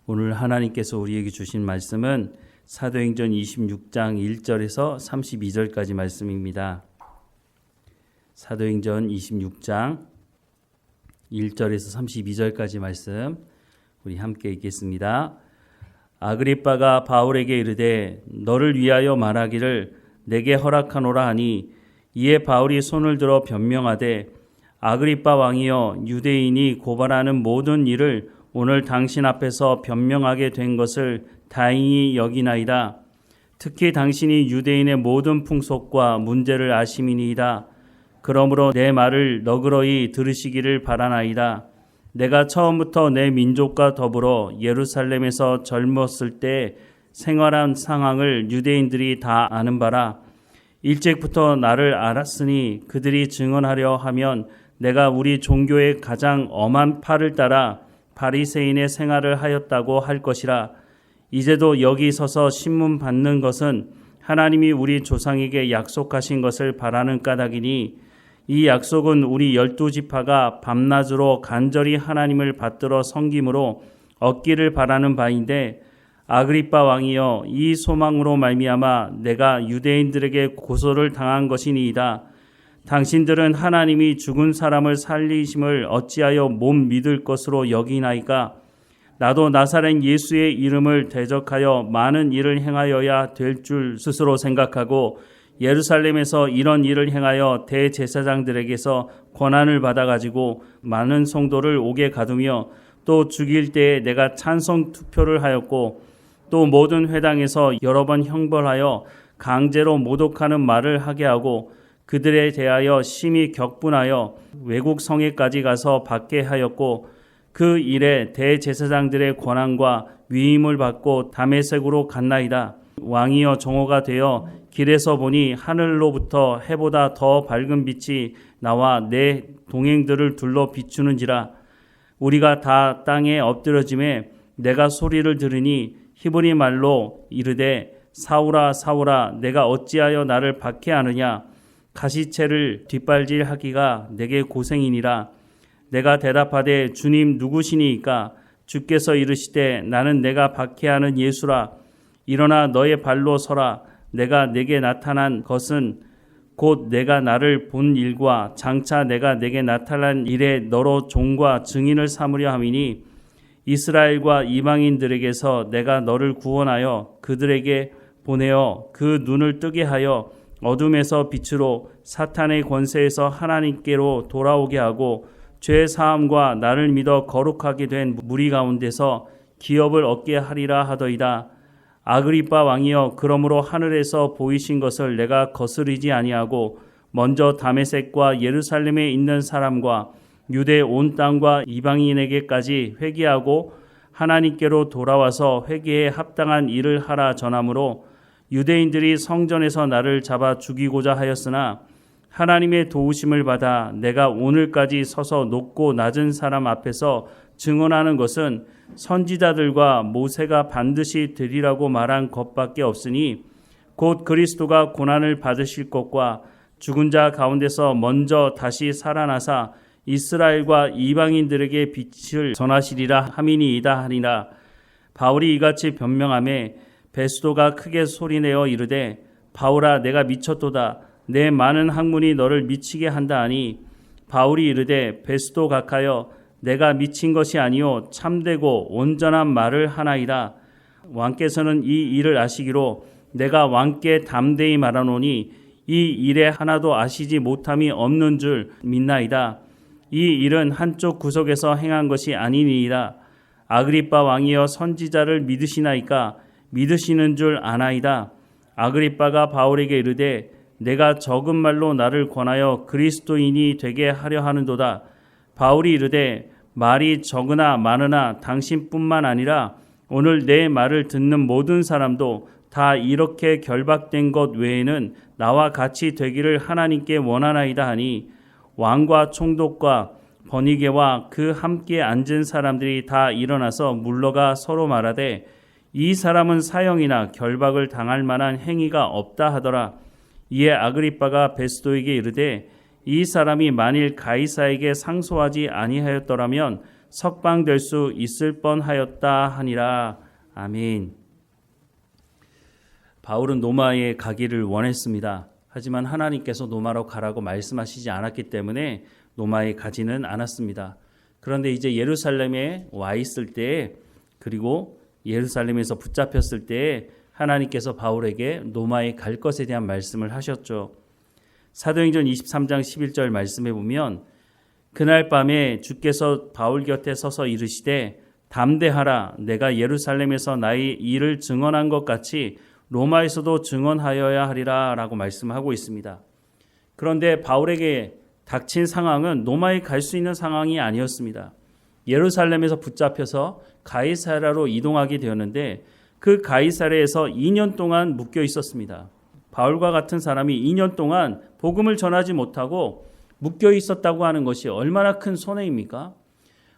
오늘 하나님께서 우리에게 주신 말씀은 사도행전 26장 1절에서 32절까지 말씀입니다. 사도행전 26장 1절에서 32절까지 말씀 우리 함께 읽겠습니다. 아그리빠가 바울에게 이르되 너를 위하여 말하기를 내게 허락하노라 하니 이에 바울이 손을 들어 변명하되 아그리빠 왕이여 유대인이 고발하는 모든 일을 오늘 당신 앞에서 변명하게 된 것을 다행히 여기나이다. 특히 당신이 유대인의 모든 풍속과 문제를 아심이니이다. 그러므로 내 말을 너그러이 들으시기를 바라나이다. 내가 처음부터 내 민족과 더불어 예루살렘에서 젊었을 때 생활한 상황을 유대인들이 다 아는 바라. 일찍부터 나를 알았으니 그들이 증언하려 하면 내가 우리 종교의 가장 엄한 팔을 따라 바리새인의 생활을 하였다고 할 것이라. 이제도 여기 서서 신문 받는 것은 하나님이 우리 조상에게 약속하신 것을 바라는 까닭이니 이 약속은 우리 12지파가 밤낮으로 간절히 하나님을 받들어 섬김으로 얻기를 바라는 바인데 아그리빠 왕이여 이 소망으로 말미암아 내가 유대인들에게 고소를 당한 것이니이다. 당신들은 하나님이 죽은 사람을 살리심을 어찌하여 못 믿을 것으로 여기나이까? 나도 나사렛 예수의 이름을 대적하여 많은 일을 행하여야 될 줄 스스로 생각하고 예루살렘에서 이런 일을 행하여 대제사장들에게서 권한을 받아가지고 많은 성도를 옥에 가두며 또 죽일 때에 내가 찬성 투표를 하였고 또 모든 회당에서 여러 번 형벌하여 강제로 모독하는 말을 하게 하고 그들에 대하여 심히 격분하여 외국 성에까지 가서 받게 하였고 그 일에 대제사장들의 권한과 위임을 받고 다메섹으로 갔나이다. 왕이여 정오가 되어 길에서 보니 하늘로부터 해보다 더 밝은 빛이 나와 내 동행들을 둘러 비추는지라. 우리가 다 땅에 엎드려짐에 내가 소리를 들으니 히브리 말로 이르되 사울아 사울아 내가 어찌하여 나를 박해하느냐. 가시채를 뒷발질하기가 내게 고생이니라. 내가 대답하되 주님 누구시니이까? 주께서 이르시되 나는 내가 박해하는 예수라. 일어나 너의 발로 서라. 내가 내게 나타난 것은 곧 내가 나를 본 일과 장차 내가 내게 나타난 일에 너로 종과 증인을 삼으려 함이니 이스라엘과 이방인들에게서 내가 너를 구원하여 그들에게 보내어 그 눈을 뜨게 하여 어둠에서 빛으로 사탄의 권세에서 하나님께로 돌아오게 하고 죄 사함과 나를 믿어 거룩하게 된 무리 가운데서 기업을 얻게 하리라 하더이다. 아그리빠 왕이여 그러므로 하늘에서 보이신 것을 내가 거스르지 아니하고 먼저 다메섹과 예루살렘에 있는 사람과 유대 온 땅과 이방인에게까지 회개하고 하나님께로 돌아와서 회개에 합당한 일을 하라 전하므로 유대인들이 성전에서 나를 잡아 죽이고자 하였으나 하나님의 도우심을 받아 내가 오늘까지 서서 높고 낮은 사람 앞에서 증언하는 것은 선지자들과 모세가 반드시 되리라고 말한 것밖에 없으니 곧 그리스도가 고난을 받으실 것과 죽은 자 가운데서 먼저 다시 살아나사 이스라엘과 이방인들에게 빛을 전하시리라 함이니이다 하니라. 바울이 이같이 변명하매 베스도가 크게 소리내어 이르되 바울아 내가 미쳤도다. 내 많은 학문이 너를 미치게 한다 하니 바울이 이르되 베스도 각하여 내가 미친 것이 아니요 참되고 온전한 말을 하나이다. 왕께서는 이 일을 아시기로 내가 왕께 담대히 말하노니 이 일에 하나도 아시지 못함이 없는 줄 믿나이다. 이 일은 한쪽 구석에서 행한 것이 아니니이다. 아그리빠 왕이여 선지자를 믿으시나이까? 믿으시는 줄 아나이다. 아그리빠가 바울에게 이르되 내가 적은 말로 나를 권하여 그리스도인이 되게 하려 하는도다. 바울이 이르되 말이 적으나 많으나 당신뿐만 아니라 오늘 내 말을 듣는 모든 사람도 다 이렇게 결박된 것 외에는 나와 같이 되기를 하나님께 원하나이다 하니 왕과 총독과 버니게와 그 함께 앉은 사람들이 다 일어나서 물러가 서로 말하되 이 사람은 사형이나 결박을 당할 만한 행위가 없다 하더라. 이에 아그리빠가 베스도에게 이르되 이 사람이 만일 가이사에게 상소하지 아니하였더라면 석방될 수 있을 뻔하였다 하니라. 아멘. 바울은 로마에 가기를 원했습니다. 하지만 하나님께서 로마로 가라고 말씀하시지 않았기 때문에 로마에 가지는 않았습니다. 그런데 이제 예루살렘에 와 있을 때, 그리고 예루살렘에서 붙잡혔을 때 하나님께서 바울에게 로마에 갈 것에 대한 말씀을 하셨죠. 사도행전 23장 11절 말씀해 보면 그날 밤에 주께서 바울 곁에 서서 이르시되 담대하라, 내가 예루살렘에서 나의 일을 증언한 것 같이 로마에서도 증언하여야 하리라 라고 말씀하고 있습니다. 그런데 바울에게 닥친 상황은 로마에 갈 수 있는 상황이 아니었습니다. 예루살렘에서 붙잡혀서 가이사랴로 이동하게 되었는데 그 가이사랴에서 2년 동안 묶여 있었습니다. 바울과 같은 사람이 2년 동안 복음을 전하지 못하고 묶여 있었다고 하는 것이 얼마나 큰 손해입니까?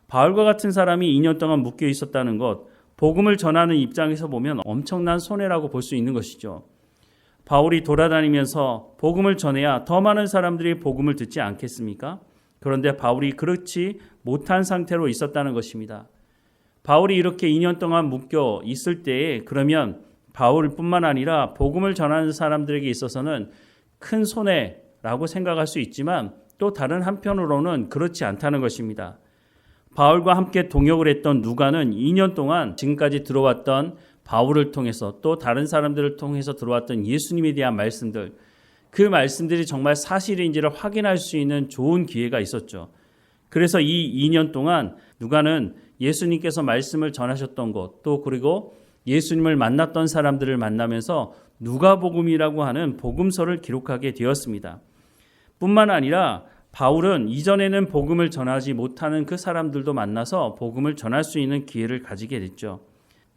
바울과 같은 사람이 2년 동안 묶여 있었다는 것, 복음을 전하는 입장에서 보면 엄청난 손해라고 볼 수 있는 것이죠. 바울이 돌아다니면서 복음을 전해야 더 많은 사람들이 복음을 듣지 않겠습니까? 그런데 바울이 그렇지 못한 상태로 있었다는 것입니다. 바울이 이렇게 2년 동안 묶여 있을 때에 그러면 바울뿐만 아니라 복음을 전하는 사람들에게 있어서는 큰 손해라고 생각할 수 있지만 또 다른 한편으로는 그렇지 않다는 것입니다. 바울과 함께 동역을 했던 누가는 2년 동안 지금까지 들어왔던 바울을 통해서 또 다른 사람들을 통해서 들어왔던 예수님에 대한 말씀들, 그 말씀들이 정말 사실인지를 확인할 수 있는 좋은 기회가 있었죠. 그래서 이 2년 동안 누가는 예수님께서 말씀을 전하셨던 것, 또 그리고 예수님을 만났던 사람들을 만나면서 누가복음이라고 하는 복음서를 기록하게 되었습니다. 뿐만 아니라 바울은 이전에는 복음을 전하지 못하는 그 사람들도 만나서 복음을 전할 수 있는 기회를 가지게 됐죠.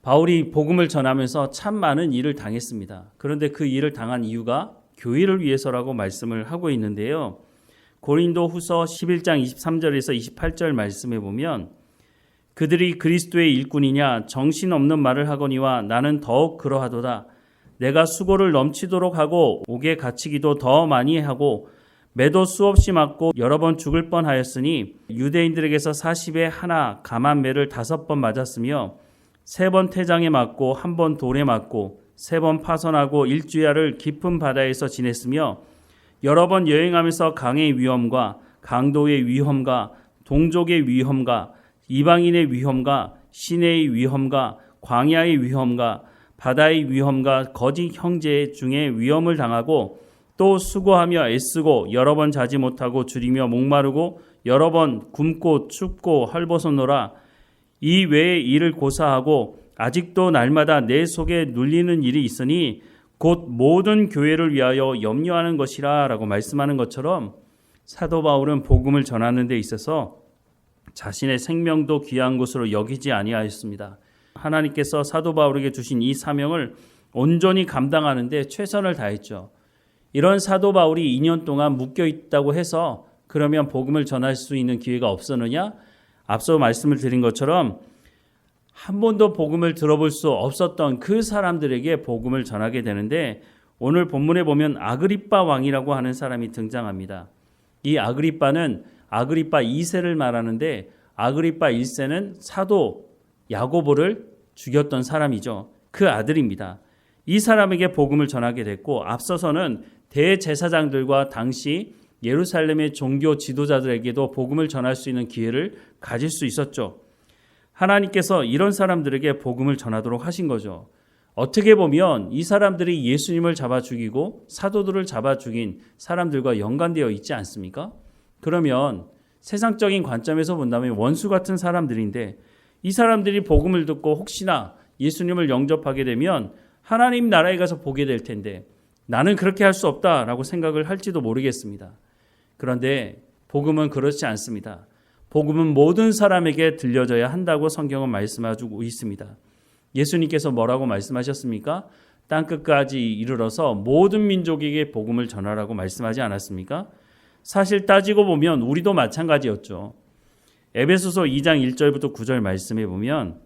바울이 복음을 전하면서 참 많은 일을 당했습니다. 그런데 그 일을 당한 이유가 교회를 위해서라고 말씀을 하고 있는데요. 고린도 후서 11장 23절에서 28절 말씀해 보면 그들이 그리스도의 일꾼이냐 정신없는 말을 하거니와 나는 더욱 그러하도다. 내가 수고를 넘치도록 하고 옥에 갇히기도 더 많이 하고 매도 수없이 맞고 여러 번 죽을 뻔하였으니 유대인들에게서 40에 하나 감한 매를 5번 맞았으며 3번 태장에 맞고 1번 돌에 맞고 3번 파선하고 일주야를 깊은 바다에서 지냈으며 여러 번 여행하면서 강의 위험과 강도의 위험과 동족의 위험과 이방인의 위험과 시내의 위험과 광야의 위험과 바다의 위험과 거짓 형제 중에 위험을 당하고 또 수고하며 애쓰고 여러 번 자지 못하고 줄이며 목마르고 여러 번 굶고 춥고 헐벗었노라. 이 외의 일을 고사하고 아직도 날마다 내 속에 눌리는 일이 있으니 곧 모든 교회를 위하여 염려하는 것이라 라고 말씀하는 것처럼 사도 바울은 복음을 전하는 데 있어서 자신의 생명도 귀한 것으로 여기지 아니하였습니다. 하나님께서 사도 바울에게 주신 이 사명을 온전히 감당하는 데 최선을 다했죠. 이런 사도 바울이 2년 동안 묶여 있다고 해서 그러면 복음을 전할 수 있는 기회가 없었느냐? 앞서 말씀을 드린 것처럼 한 번도 복음을 들어볼 수 없었던 그 사람들에게 복음을 전하게 되는데 오늘 본문에 보면 아그리빠 왕이라고 하는 사람이 등장합니다. 이 아그리빠는 아그리빠 2세를 말하는데 아그리빠 1세는 사도 야고보를 죽였던 사람이죠. 그 아들입니다. 이 사람에게 복음을 전하게 됐고 앞서서는 대제사장들과 당시 예루살렘의 종교 지도자들에게도 복음을 전할 수 있는 기회를 가질 수 있었죠. 하나님께서 이런 사람들에게 복음을 전하도록 하신 거죠. 어떻게 보면 이 사람들이 예수님을 잡아 죽이고 사도들을 잡아 죽인 사람들과 연관되어 있지 않습니까? 그러면 세상적인 관점에서 본다면 원수 같은 사람들인데 이 사람들이 복음을 듣고 혹시나 예수님을 영접하게 되면 하나님 나라에 가서 보게 될 텐데 나는 그렇게 할 수 없다라고 생각을 할지도 모르겠습니다. 그런데 복음은 그렇지 않습니다. 복음은 모든 사람에게 들려져야 한다고 성경은 말씀하고 있습니다. 예수님께서 뭐라고 말씀하셨습니까? 땅끝까지 이르러서 모든 민족에게 복음을 전하라고 말씀하지 않았습니까? 사실 따지고 보면 우리도 마찬가지였죠. 에베소서 2장 1절부터 9절 말씀해 보면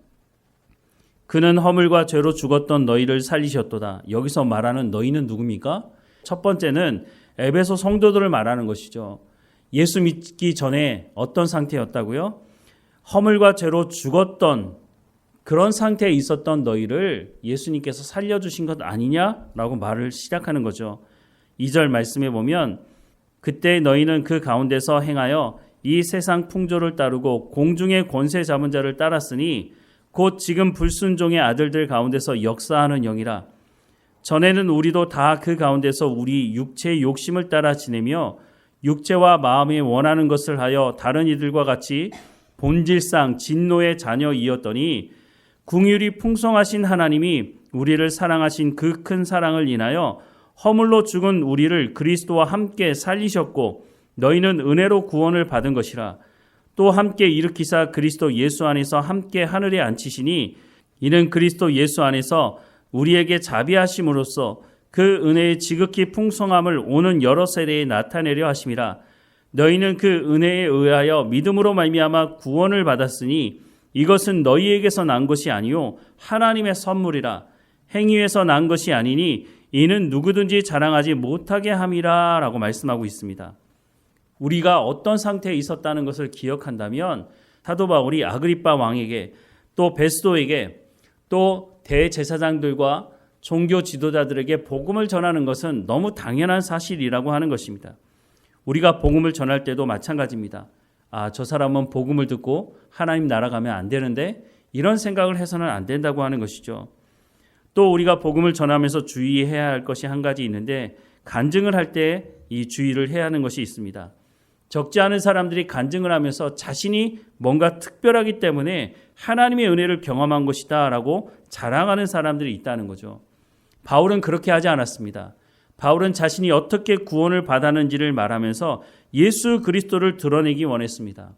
그는 허물과 죄로 죽었던 너희를 살리셨도다. 여기서 말하는 너희는 누굽니까? 첫 번째는 에베소 성도들을 말하는 것이죠. 예수 믿기 전에 어떤 상태였다고요? 허물과 죄로 죽었던 그런 상태에 있었던 너희를 예수님께서 살려주신 것 아니냐라고 말을 시작하는 거죠. 2절 말씀에 보면 그때 너희는 그 가운데서 행하여 이 세상 풍조를 따르고 공중의 권세 잡은 자를 따랐으니 곧 지금 불순종의 아들들 가운데서 역사하는 영이라. 전에는 우리도 다 그 가운데서 우리 육체의 욕심을 따라 지내며 육체와 마음이 원하는 것을 하여 다른 이들과 같이 본질상 진노의 자녀이었더니 긍휼이 풍성하신 하나님이 우리를 사랑하신 그 큰 사랑을 인하여 허물로 죽은 우리를 그리스도와 함께 살리셨고 너희는 은혜로 구원을 받은 것이라. 또 함께 일으키사 그리스도 예수 안에서 함께 하늘에 앉히시니 이는 그리스도 예수 안에서 우리에게 자비하심으로써 그 은혜의 지극히 풍성함을 오는 여러 세대에 나타내려 하심이라. 너희는 그 은혜에 의하여 믿음으로 말미암아 구원을 받았으니 이것은 너희에게서 난 것이 아니요 하나님의 선물이라. 행위에서 난 것이 아니니 이는 누구든지 자랑하지 못하게 함이라 라고 말씀하고 있습니다. 우리가 어떤 상태에 있었다는 것을 기억한다면 사도 바울이 아그리빠 왕에게 또 베스도에게 또 대제사장들과 종교 지도자들에게 복음을 전하는 것은 너무 당연한 사실이라고 하는 것입니다. 우리가 복음을 전할 때도 마찬가지입니다. 저 사람은 복음을 듣고 하나님 나라 가면 안 되는데 이런 생각을 해서는 안 된다고 하는 것이죠. 또 우리가 복음을 전하면서 주의해야 할 것이 한 가지 있는데 간증을 할 때 이 주의를 해야 하는 것이 있습니다. 적지 않은 사람들이 간증을 하면서 자신이 뭔가 특별하기 때문에 하나님의 은혜를 경험한 것이다 라고 자랑하는 사람들이 있다는 거죠. 바울은 그렇게 하지 않았습니다. 바울은 자신이 어떻게 구원을 받았는지를 말하면서 예수 그리스도를 드러내기 원했습니다.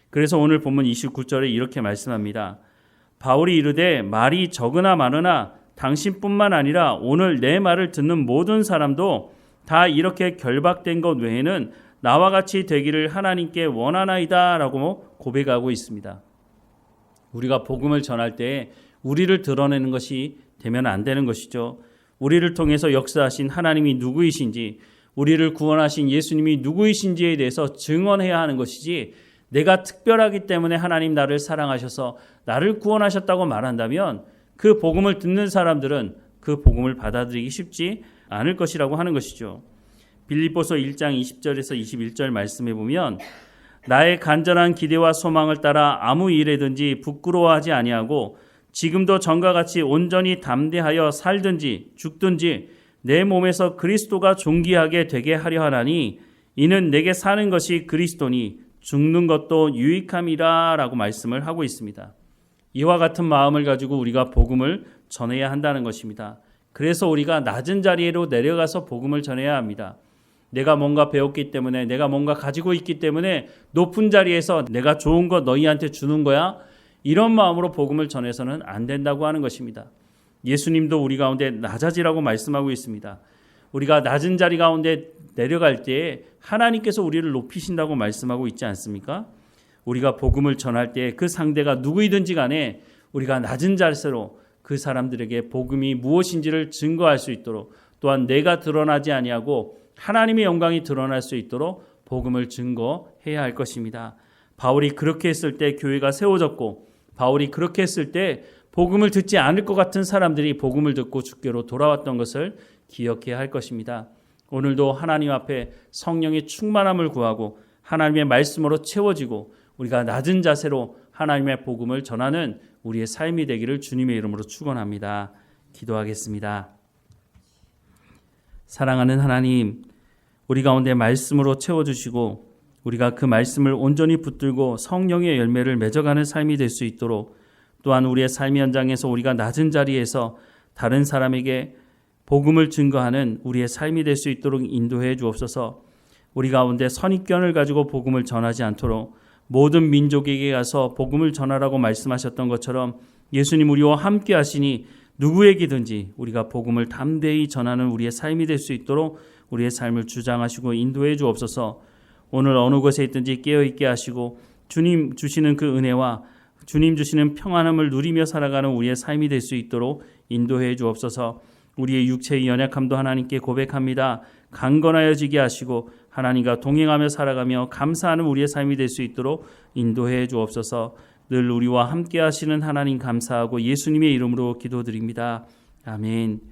그래서 오늘 본문 29절에 이렇게 말씀합니다. 바울이 이르되 말이 적으나 많으나 당신뿐만 아니라 오늘 내 말을 듣는 모든 사람도 다 이렇게 결박된 것 외에는 나와 같이 되기를 하나님께 원하나이다 라고 고백하고 있습니다. 우리가 복음을 전할 때 우리를 드러내는 것이 되면 안 되는 것이죠. 우리를 통해서 역사하신 하나님이 누구이신지, 우리를 구원하신 예수님이 누구이신지에 대해서 증언해야 하는 것이지, 내가 특별하기 때문에 하나님 나를 사랑하셔서 나를 구원하셨다고 말한다면 그 복음을 듣는 사람들은 그 복음을 받아들이기 쉽지 않을 것이라고 하는 것이죠. 빌립보서 1장 20절에서 21절 말씀해 보면 나의 간절한 기대와 소망을 따라 아무 일에든지 부끄러워하지 아니하고 지금도 전과 같이 온전히 담대하여 살든지 죽든지 내 몸에서 그리스도가 존귀하게 되게 하려 하나니 이는 내게 사는 것이 그리스도니 죽는 것도 유익함이라 라고 말씀을 하고 있습니다. 이와 같은 마음을 가지고 우리가 복음을 전해야 한다는 것입니다. 그래서 우리가 낮은 자리로 내려가서 복음을 전해야 합니다. 내가 뭔가 배웠기 때문에, 내가 뭔가 가지고 있기 때문에 높은 자리에서 내가 좋은 거 너희한테 주는 거야, 이런 마음으로 복음을 전해서는 안 된다고 하는 것입니다. 예수님도 우리 가운데 낮아지라고 말씀하고 있습니다. 우리가 낮은 자리 가운데 내려갈 때에 하나님께서 우리를 높이신다고 말씀하고 있지 않습니까? 우리가 복음을 전할 때 그 상대가 누구이든지 간에 우리가 낮은 자세로 그 사람들에게 복음이 무엇인지를 증거할 수 있도록, 또한 내가 드러나지 아니하고 하나님의 영광이 드러날 수 있도록 복음을 증거해야 할 것입니다. 바울이 그렇게 했을 때 교회가 세워졌고, 바울이 그렇게 했을 때 복음을 듣지 않을 것 같은 사람들이 복음을 듣고 주께로 돌아왔던 것을 기억해야 할 것입니다. 오늘도 하나님 앞에 성령의 충만함을 구하고 하나님의 말씀으로 채워지고 우리가 낮은 자세로 하나님의 복음을 전하는 우리의 삶이 되기를 주님의 이름으로 축원합니다. 기도하겠습니다. 사랑하는 하나님, 우리 가운데 말씀으로 채워주시고 우리가 그 말씀을 온전히 붙들고 성령의 열매를 맺어가는 삶이 될 수 있도록, 또한 우리의 삶의 현장에서 우리가 낮은 자리에서 다른 사람에게 복음을 증거하는 우리의 삶이 될 수 있도록 인도해 주옵소서. 우리 가운데 선입견을 가지고 복음을 전하지 않도록 모든 민족에게 가서 복음을 전하라고 말씀하셨던 것처럼 예수님 우리와 함께 하시니 누구에게든지 우리가 복음을 담대히 전하는 우리의 삶이 될 수 있도록 우리의 삶을 주장하시고 인도해 주옵소서. 오늘 어느 곳에 있든지 깨어있게 하시고 주님 주시는 그 은혜와 주님 주시는 평안함을 누리며 살아가는 우리의 삶이 될 수 있도록 인도해 주옵소서. 우리의 육체의 연약함도 하나님께 고백합니다. 강건하여지게 하시고 하나님과 동행하며 살아가며 감사하는 우리의 삶이 될 수 있도록 인도해 주옵소서. 늘 우리와 함께 하시는 하나님 감사하고 예수님의 이름으로 기도드립니다. 아멘.